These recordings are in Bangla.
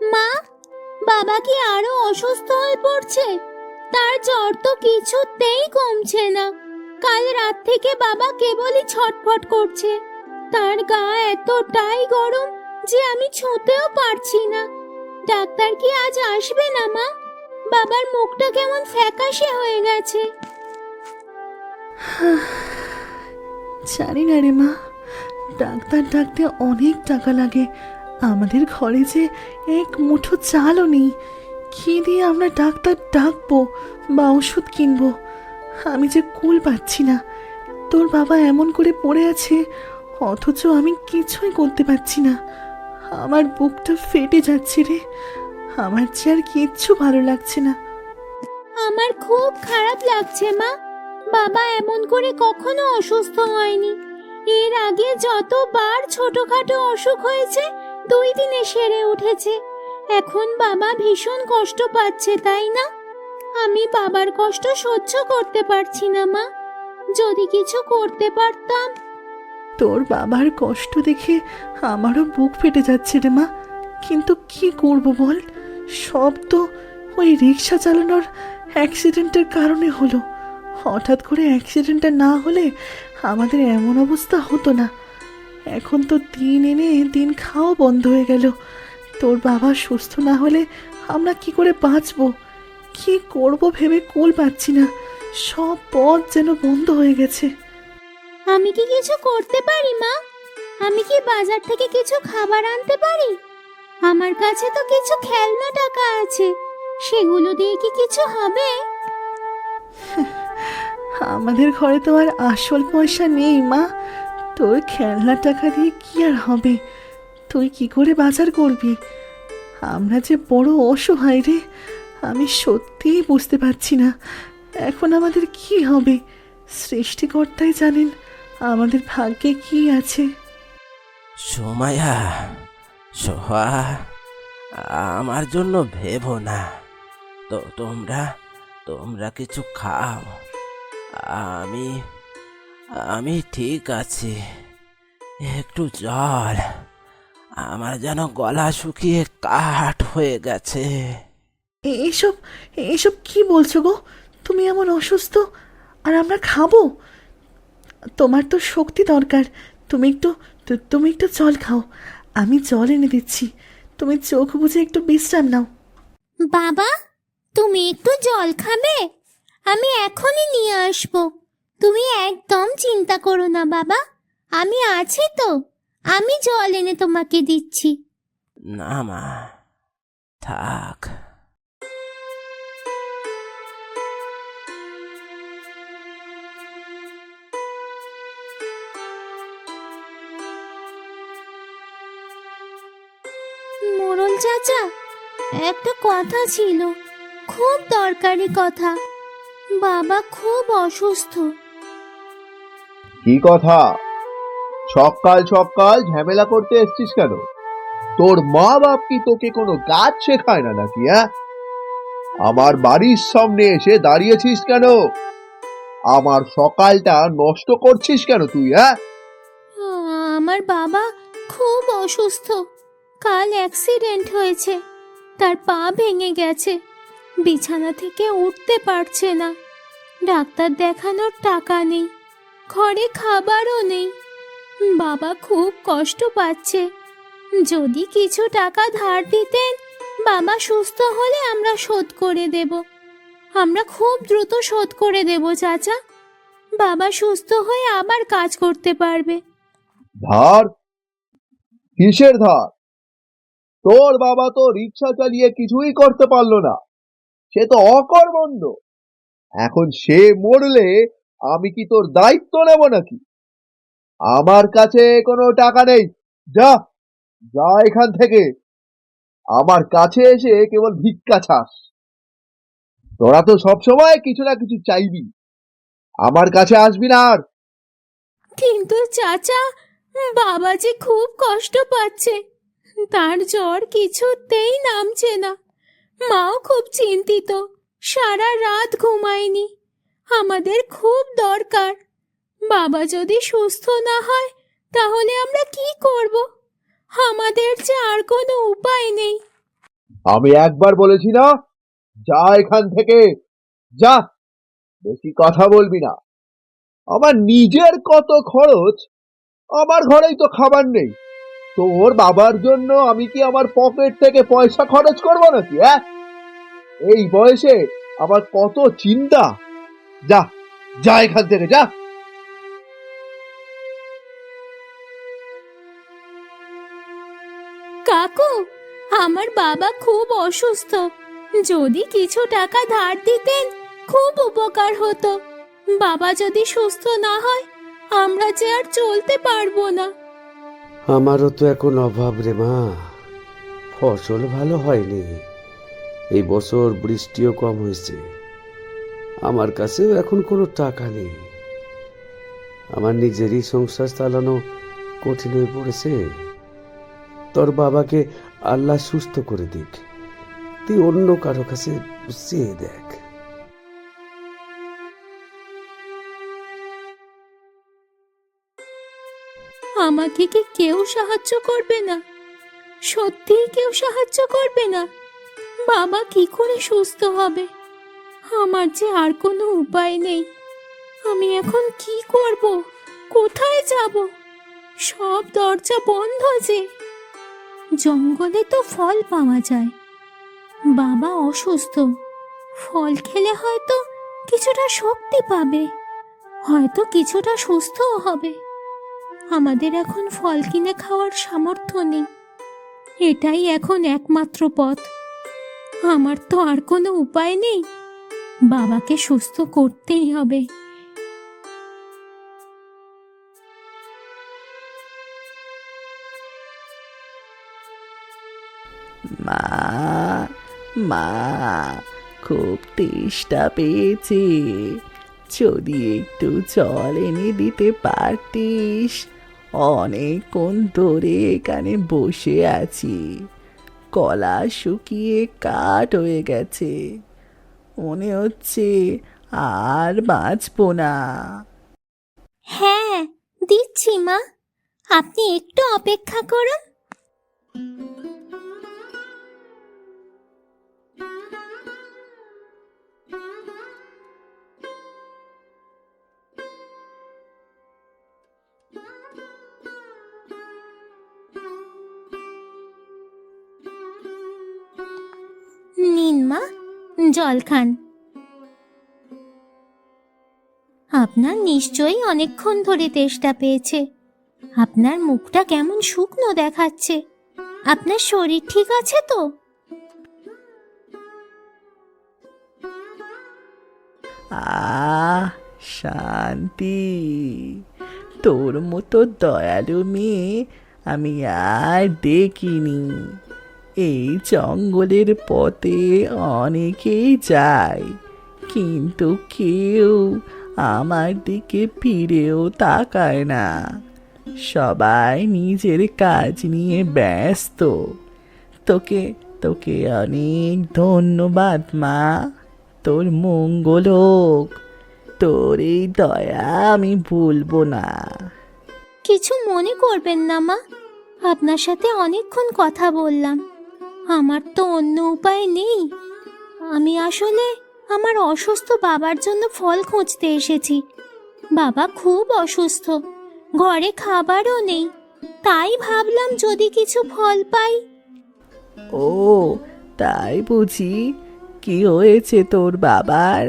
মা, বাবা কি আরো অসুস্থ হয়ে পড়ছে? তার জ্বর তো কিছুতেই কমছে না। কাল রাত থেকে বাবা কেবলই ছটফট করছে। তার গা এতটাই গরম যে আমি ছুঁতেও পারছি না। ডাক্তার কি আজ আসবে না মা? বাবার মুখটা কেমন ফ্যাকাশে হয়ে গেছে। জানি না রে মা, ডাক্তার ডাকতে অনেক টাকা লাগে। আমাদের ঘরে যে এক মুঠো চালও নেই। কি দিয়ে আমরা ডাক্তার ডাকবো বা ওষুধ কিনবো? আমি যে কুল পাচ্ছি না। তোর বাবা এমন করে পড়ে আছে, অথচ আমি কিছুই করতে পারছি না। আমার বুকটা ফেটে যাচ্ছে রে। আমার যে আর কিচ্ছু ভালো লাগছে না। আমার খুব খারাপ লাগছে মা। বাবা এমন করে কখনো অসুস্থ হয়নি। এর আগে যতবার ছোটখাটো অসুখ হয়েছে 2 দিনে সেরে উঠেছে। এখন বাবা ভীষণ কষ্ট পাচ্ছে, তাই না? আমি বাবার কষ্ট সহ্য করতে পারছি না মা। যদি কিছু করতে পারতাম। তোর বাবার কষ্ট দেখে আমারও বুক ফেটে যাচ্ছে রে মা। কিন্তু কি করব বল? সব তো ওই রিক্সা চালানোর অ্যাক্সিডেন্টের কারণে হলো। হঠাৎ করে অ্যাক্সিডেন্টটা না হলে আমাদের এমন অবস্থা হতো না। এখন তো দিন এনে দিন খাওয়া বন্ধ হয়ে গেল। তোর বাবা সুস্থ না হলে আমরা কি করে বাঁচবো? কি করব ভেবে কুল পাচ্ছি না। সব পথ যেন বন্ধ হয়ে গেছে। আমি কি কিছু করতে পারি মা? আমি কি বাজার থেকে কিছু খাবার আনতে পারি? আমার কাছে তো কিছু খেলনা টাকা আছে। সেগুলো দিয়ে কি কিছু হবে? আমাদের ঘরে তো আর আসল পয়সা নেই মা। তোর খেলনা টাকা দিয়ে কি আর হবে? তুই কি করে বাজার করবি? আমরা যে বড় অসহায় রে। আমি সত্যিই বুঝতে পারছি না এখন আমাদের কি হবে। সৃষ্টিকর্তাই জানেন আমাদের ভাগ্যে কি আছে। সোমায়া, সোহা, আমার জন্য ভেবো না। তো তোমরা তোমরা কিছু খাও। আমি আমি ঠিক আছি। একটু জল। আমার যেন গলা শুকিয়ে কাঠ হয়ে গেছে। এইসব এইসব কি বলছো গো? তুমি এমন অসুস্থ আর আমরা খাবো? তোমার তো শক্তি দরকার। তুমি একটু জল খাও। আমি জল এনে দিচ্ছি। তুমি চোখ বুজে একটু বিশ্রাম নাও। বাবা, তুমি একটু জল খাবে? আমি এখনই নিয়ে আসবো। তুমি একদম চিন্তা করো না বাবা। আমি আছি তো। আমি জল এনে তোমাকে দিচ্ছি। না মা, থাক। মোড়ল চাচা, একটা কথা ছিল, খুব দরকারি কথা। বাবা খুব অসুস্থ। কি কথা? সকাল সকাল ঝামেলা করতে এসছিস কেন? তোর মা বাপ কি তোকে কোনো কাজ শেখায় না নাকি? আমার বাড়ির সামনে এসে দাঁড়িয়েছিস কেন? আমার সকালটা নষ্ট করছিস কেন তুই? আমার বাবা খুব অসুস্থ। কাল অ্যাক্সিডেন্ট হয়েছে। তার পা ভেঙে গেছে। বিছানা থেকে উঠতে পারছে না। ডাক্তার দেখানোর টাকা নেই। ঘরে খাবারও নেই। বাবা খুব কষ্ট পাচ্ছে। যদি কিছু টাকা ধার দিতেন, বাবা সুস্থ হলে আমরা শোধ করে দেব। আমরা খুব দ্রুত শোধ করে দেব চাচা। বাবা সুস্থ হয়ে আবার কাজ করতে পারবে। ধার? কিসের ধার? তোর বাবা তো রিক্সা চালিয়ে কিছুই করতে পারলো না। সে তো অকর্মণ্য। এখন সে মরলে আমি কি তোর দায়িত্ব নেব নাকি? আমার কাছে কোনো টাকা নেই। যা, যা এখান থেকে। আমার কাছে এসে কেবল ভিক্ষা চাস। তোরা তো সবসময় কিছু না কিছু চাইবি। আমার কাছে আসবি না আর। কিন্তু চাচা, বাবা যে খুব কষ্ট পাচ্ছে। তার জ্বর কিছুতেই নামছে না। মাও খুব চিন্তিত। সারা রাত ঘুমায়নি। আমাদের খুব দরকার। বাবা যদি সুস্থ না হয় তাহলে আমরা কি করব? আমাদের যে আর কোনো উপায় নেই। আমি একবার বলেছি না, যা এখান থেকে, যা, বেশি কথা বলবি না। আমার নিজের কত খরচ, আমার ঘরেই তো খাবার নেই, তোর বাবার জন্য আমি কি আমার পকেট থেকে পয়সা খরচ করবো নাকি? এই বয়সে আমার কত চিন্তা। যা, যা এখান থেকে, যা। কাকু, আমার বাবা খুব অসুস্থ, যদি কিছু টাকা ধার দিতেন খুব উপকার হতো। বাবা যদি সুস্থ না হয় আমরা যে আর চলতে পারবো না। আমারও তো এখন অভাব রে মা, ফসল ভালো হয়নি, এই বছর বৃষ্টিও কম হয়েছে, আমার কাছেও এখন কোনো টাকা নেই, আমার নিজেরই সংসার চালানো কঠিন হয়ে পড়েছে। তোর বাবাকে আল্লাহ সুস্থ করে দিক, তুই অন্য কারো কাছে চেয়ে দেখ। আমাকে কি কেউ সাহায্য করবে না? সত্যিই কেউ সাহায্য করবে না? বাবা কি করে সুস্থ হবে? আমার যে আর কোনো উপায় নেই। আমি এখন কি করব? কোথায় যাব? সব দরজা বন্ধ যে। জঙ্গলে তো ফল পাওয়া যায়। বাবা অসুস্থ, ফল খেলে হয়তো কিছুটা শক্তি পাবে, হয়তো কিছুটা সুস্থও হবে। আমাদের এখন ফল কিনে খাওয়ার সামর্থ্য নেই, এটাই এখন একমাত্র পথ। আমার তো আর কোনো উপায় নেই, বাবাকে সুস্থ করতেই হবে। মা, মা, খুব তেষ্টা পেয়েছে, যদি একটু জল এনে দিতে পারতিস। অনেকক্ষণ ধরে এখানে বসে আছি, গলা শুকিয়ে কাঠ হয়ে গেছে, মনে হচ্ছে আর বাঁচবো না। হ্যাঁ, দিচ্ছি মা, আপনি একটু অপেক্ষা করুন। নিন মা, জল খান। আপনার নিশ্চয়ই অনেকক্ষণ ধরে তেষ্টা পেয়েছে। আপনার মুখটা কেমন শুকনো দেখাচ্ছে। আপনার শরীর ঠিক আছে তো? আহ, শান্তি, তোর মতো দয়ালু মেয়ে আমি আর দেখিনি। এই জঙ্গলের পথে অনেকেই যায়, কিন্তু কেউ আমার দিকে ফিরেও তাকায় না, সবাই নিজের কাজ নিয়ে ব্যস্ত। তোকে তোকে অনেক ধন্যবাদ মা, তোর মঙ্গল হোক, তোর এই দয়া আমি ভুলবো না। কিছু মনে করবেন না মা, আপনার সাথে অনেকক্ষণ কথা বললাম, আমার তো অন্য উপায় নেই। আমি আসলে আমার অসুস্থ বাবার জন্য ফল খুঁজতে এসেছি। বাবা খুব অসুস্থ, ঘরে খাবারও নেই, তাই ভাবলাম যদি কিছু ফল পাই। ও, তাই বুঝি? কি হয়েছে তোর বাবার?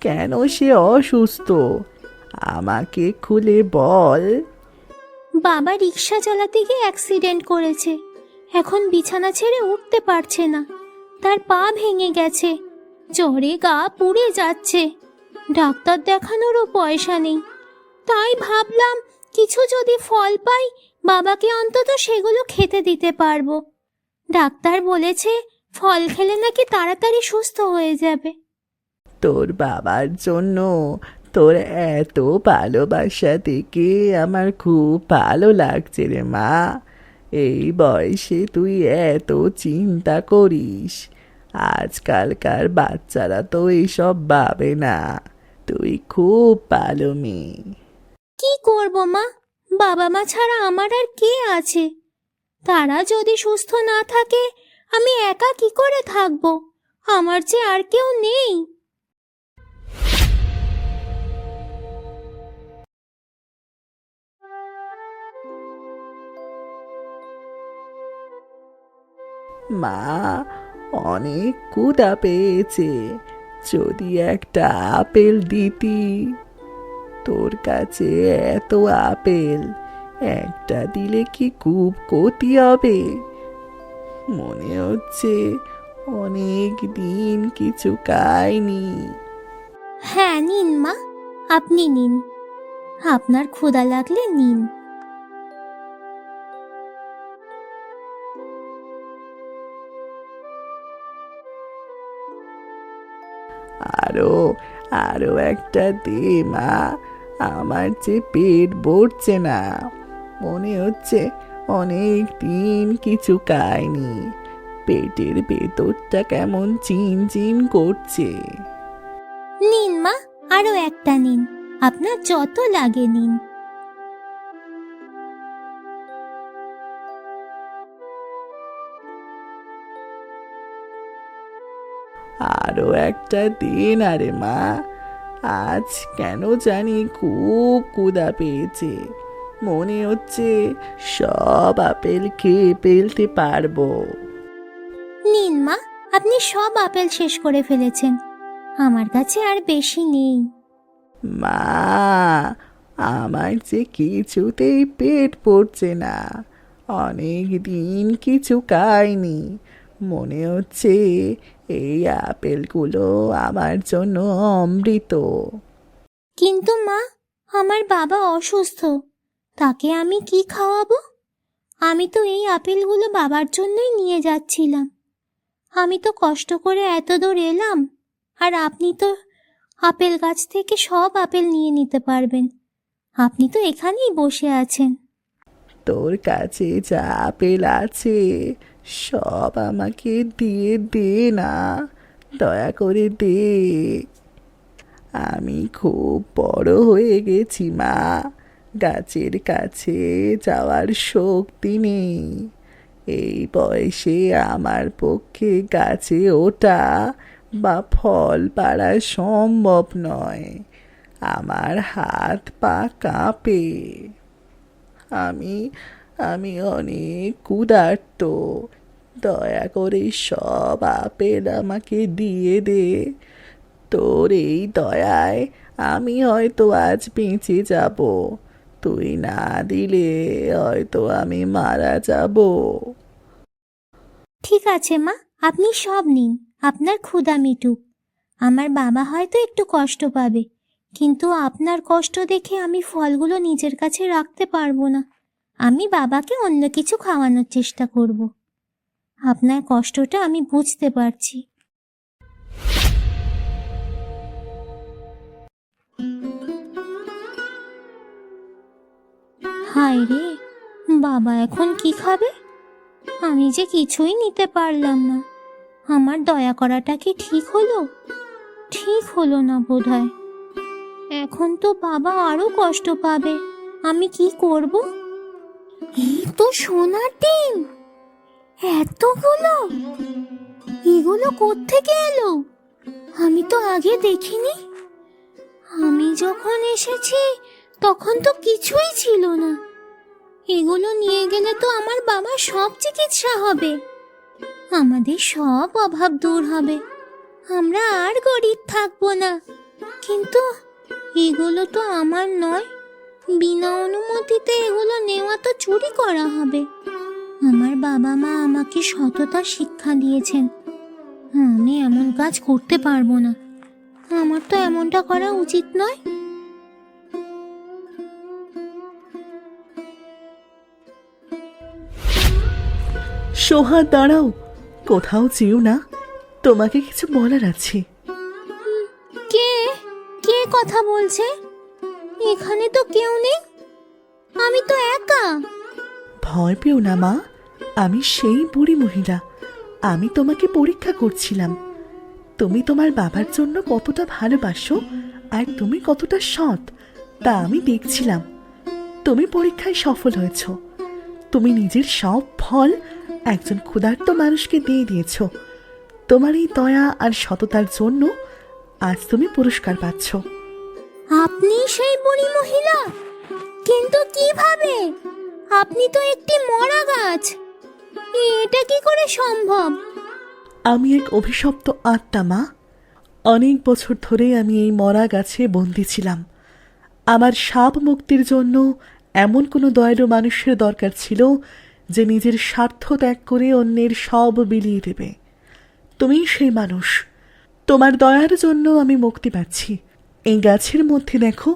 কেন সে অসুস্থ? আমাকে খুলে বল। বাবা রিক্সা চালাতে গিয়ে অ্যাক্সিডেন্ট করেছে, এখন বিছানা ছেড়ে উঠতে পারছে না, তার পা ভেঙে গেছে, জ্বরে গা পুড়ে যাচ্ছে, ডাক্তার দেখানোরও পয়সা নেই। তাই ভাবলাম কিছু যদি ফল পাই বাবাকে অন্তত সেগুলো খেতে দিতে পারবো। ডাক্তার বলেছে ফল খেলে নাকি তাড়াতাড়ি সুস্থ হয়ে যাবে। তোর বাবার জন্য তোর এত ভালোবাসা দেখে আমার খুব ভালো লাগছে রে মা। এই বয়সে তুই এত চিন্তা করিস, আজকালকার বাচ্চারা তো এইসব ভাবে না। তুই খুব ভালো মেয়ে। কি করব মা, বাবা মা ছাড়া আমার আর কে আছে? তারা যদি সুস্থ না থাকে আমি একা কি করে থাকবো? আমার যে আর কেউ নেই। মা, অনেক ক্ষুধা পেয়েছে, যদি একটা আপেল দিতি। তোর কাছে এত আপেল, একটা দিলে কি খুব ক্ষতি হবে? মনে হচ্ছে অনেক দিন কিছু খাইনি। হ্যাঁ নিন মা, আপনি নিন, আপনার ক্ষুধা লাগলে নিন। আরো আরো একটা দে মা, আমার যে পেট ভরছে না, মনে হচ্ছে অনেক দিন কিছু খাইনি, পেটের ভেতরটা কেমন চিনচিন করছে। নিন মা, আরো একটা নিন, আপনার যত লাগে নিন। আরো একটা দে না রে মা, আজ কেন জানি খুব ক্ষুধা পেয়েছে, মনে হচ্ছে সব আপেল খেয়ে ফেলতে পারবো। নিন মা, আপনি সব আপেল শেষ করে ফেলেছেন, আমার কাছে আর বেশি নেই। মা, আমার যে কিছুতেই পেট ভরছে না, অনেক দিন কিছু খাইনি, মনে হচ্ছে এই আপেলগুলো আমার জন্য অমৃত। কিন্তু মা, আমার বাবা অসুস্থ, তাকে আমি কি খাওয়াবো? আমি তো এই আপেলগুলো বাবার জন্যই নিয়ে যাচ্ছিলাম। আমি তো কষ্ট করে এত দূর এলাম, আর আপনি তো আপেল গাছ থেকে সব আপেল নিয়ে নিতে পারবেন। আপনি তো এখানেই বসে আছেন। তোর কাছে যা আপেল আছে সব আমাকে দিয়ে দে না, দয়া করে দে। আমি খুব বড় হয়ে গেছি মা, গাছের কাছে যাওয়ার শক্তি নেই। এই বয়সে আমার পক্ষে গাছে ওঠা বা ফল পাড়া সম্ভব নয়, আমার হাত পা কাঁপে। আমি আমি অনেক ক্ষুধার্ত, দয়া করে সব আপেল আমাকে দিয়ে দে। তোর এই দয়ায় আমি হয়তো আজ বেঁচে যাব, তুই না দিলে হয়তো আমি মারা যাব। ঠিক আছে মা, আপনি সব নিন, আপনার ক্ষুধা মিটুক। আমার বাবা হয়তো একটু কষ্ট পাবে, কিন্তু আপনার কষ্ট দেখে আমি ফলগুলো নিজের কাছে রাখতে পারবো না। আমি বাবাকে অন্য কিছু খাওয়ানোর চেষ্টা করব। আপনার কষ্টটা আমি বুঝতে পারছি। হায় রে, বাবা এখন কি খাবে? আমি যে কিছুই নিতে পারলাম না। আমার দয়া করাটা কি ঠিক হলো? ঠিক হলো না বোধহয়। এখন তো বাবা আরো কষ্ট পাবে। আমি কি করব? এই তো সোনার ডিম, এতগুলো! এগুলো কোত্থেকে এলো? আমি তো আগে দেখিনি। আমি যখন এসেছি তখন তো কিছুই ছিল না। এগুলো নিয়ে গেলে তো আমার বাবার সব চিকিৎসা হবে, আমাদের সব অভাব দূর হবে, আমরা আর গরিব থাকবো না। কিন্তু এগুলো তো আমার নয়, বিনা অনুমতিতে এগুলো নেওয়া তো চুরি করা হবে। আমার বাবা মা আমাকে সততা শিক্ষা দিয়েছেন, আমি এমন কাজ করতে পারবো না। আমার তো এমনটা করা উচিত নয়। সোহা, দাঁড়াও, কোথাও যেও না, তোমাকে কিছু বলার আছে। কে কে কথা বলছে? এখানে তো কেউ নেই, আমি তো একা। ভয় পেও না মা, আমি সেই বুড়ি মহিলা। আমি তোমাকে পরীক্ষা করছিলাম, তুমি তোমার বাবার জন্য কতটা ভালোবাসো আর তুমি কতটা সৎ তা আমি দেখছিলাম। তুমি পরীক্ষায় সফল হয়েছ, তুমি নিজের সব ফল একজন ক্ষুধার্ত মানুষকে দিয়ে দিয়েছ। তোমার এই দয়া আর সততার জন্য আজ তুমি পুরস্কার পাচ্ছ। আপনি সেই বুড়ি মহিলা, কিন্তু কিভাবে? আপনি তো একটি মরা গাছ, এটা কি করে সম্ভব? আমি এক অভিশপ্ত আত্মা মা। অনেক বছর ধরে আমি এই মরা গাছে বন্দী ছিলাম। আমার সাপ মুক্তির জন্য এমন কোনো দয়ালু মানুষের দরকার ছিল যে নিজের স্বার্থ ত্যাগ করে অন্যের সব বিলিয়ে দেবে। তুমি সেই মানুষ। তোমার দয়ার জন্য আমি মুক্তি পাচ্ছি। এই গাছের মধ্যে দেখো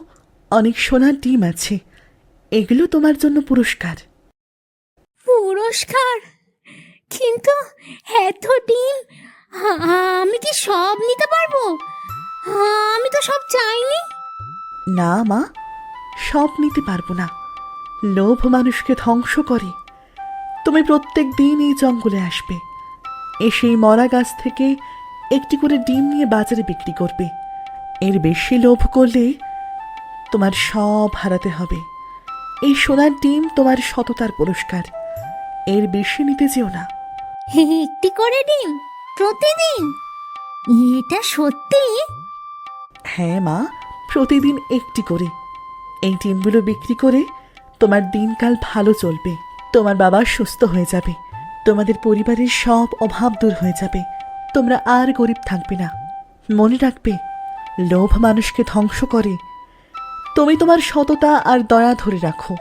অনেক সোনার ডিম আছে, এগুলো তোমার জন্য পুরস্কার। পুরস্কার? কিন্তু এত ডিম আমি কি সব নিতে পারবো? আমি তো সব চাইনি। না মা, সব নিতে পারবো না। লোভ মানুষকে ধ্বংস করে। তুমি প্রত্যেক দিন এই জঙ্গলে আসবে, এসে এই মরা গাছ থেকে একটি করে ডিম নিয়ে বাজারে বিক্রি করবে। এর বেশি লোভ করলে তোমার সব হারাতে হবে। এই সোনার ডিম তোমার সততার পুরস্কার, এর বেশি নিতে যেও না। একটি করে ডিম প্রতিদিন? এটা সত্যি? হ্যাঁ মা, প্রতিদিন একটি করে। এই ডিমগুলো বিক্রি করে তোমার দিনকাল ভালো চলবে। তোমার বাবা সুস্থ হয়ে যাবে, তোমাদের পরিবারের সব অভাব দূর হয়ে যাবে, তোমরা আর গরিব থাকবে না। মনে রাখবে, লোভ মানুষকে ধ্বংস করে। তুমি তোমার সততা আর দয়া ধরে রাখো,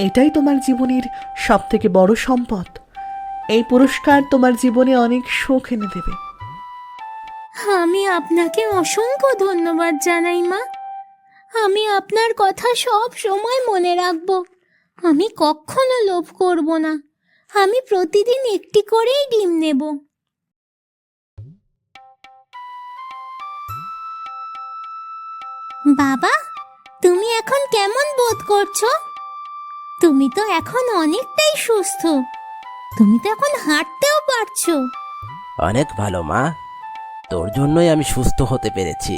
এটাই তোমার জীবনের সব থেকে বড় সম্পদ। এই পুরস্কার তোমার জীবনে অনেক সুখ এনে দেবে। আমি আপনাকে অসংখ্য ধন্যবাদ জানাই মা। আমি আপনার কথা সব সময় মনে রাখবো। আমি কখনো লোভ করব না। আমি প্রতিদিন একটি করেই ডিম নেব। বাবা, তুমি এখন কেমন বোধ করছো? তুমি তো এখন অনেকটাই সুস্থ। তুমি তো এখন হাঁটতেও পারছো। অনেক ভালো মা, তোর জন্যই আমি সুস্থ হতে পেরেছি।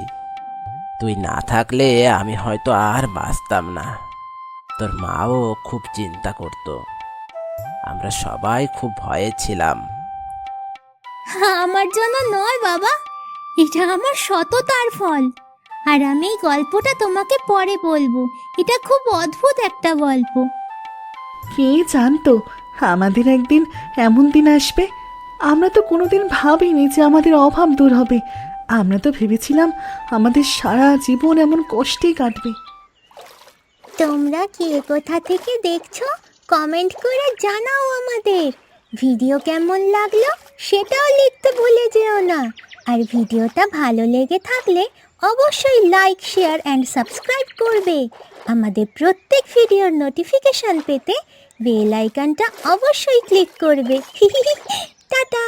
তুই না থাকলে আমি হয়তো আর বাঁচতাম না। তোর মাও খুব চিন্তা করত, আমরা সবাই খুব ভয়ে ছিলাম। আমার জন্য নয় বাবা, এটা আমার সততার ফল। আর আমি এই গল্পটা তোমাকে পরে বলবো। এটা খুব অদ্ভুত একটা গল্প। কে জানতো আমাদের একদিন এমন দিন আসবে? আমরা তো কোনোদিন ভাবিনি যে আমাদের অভাব দূর হবে। আমরা তো ভেবেছিলাম আমাদের সারা জীবন এমন কষ্টেই কাটবে। তোমরা কে কোথা থেকে দেখছো কমেন্ট করে জানাও আমাদের। ভিডিও কেমন লাগলো সেটাও লিখতে ভুলে যেও না। আর ভিডিওটা ভালো লেগে থাকলে অবশ্যই লাইক, শেয়ার অ্যান্ড সাবস্ক্রাইব করবে। আমাদের প্রত্যেক ভিডিওর নোটিফিকেশন পেতে বেল আইকনটা অবশ্যই ক্লিক করবে। টাটা।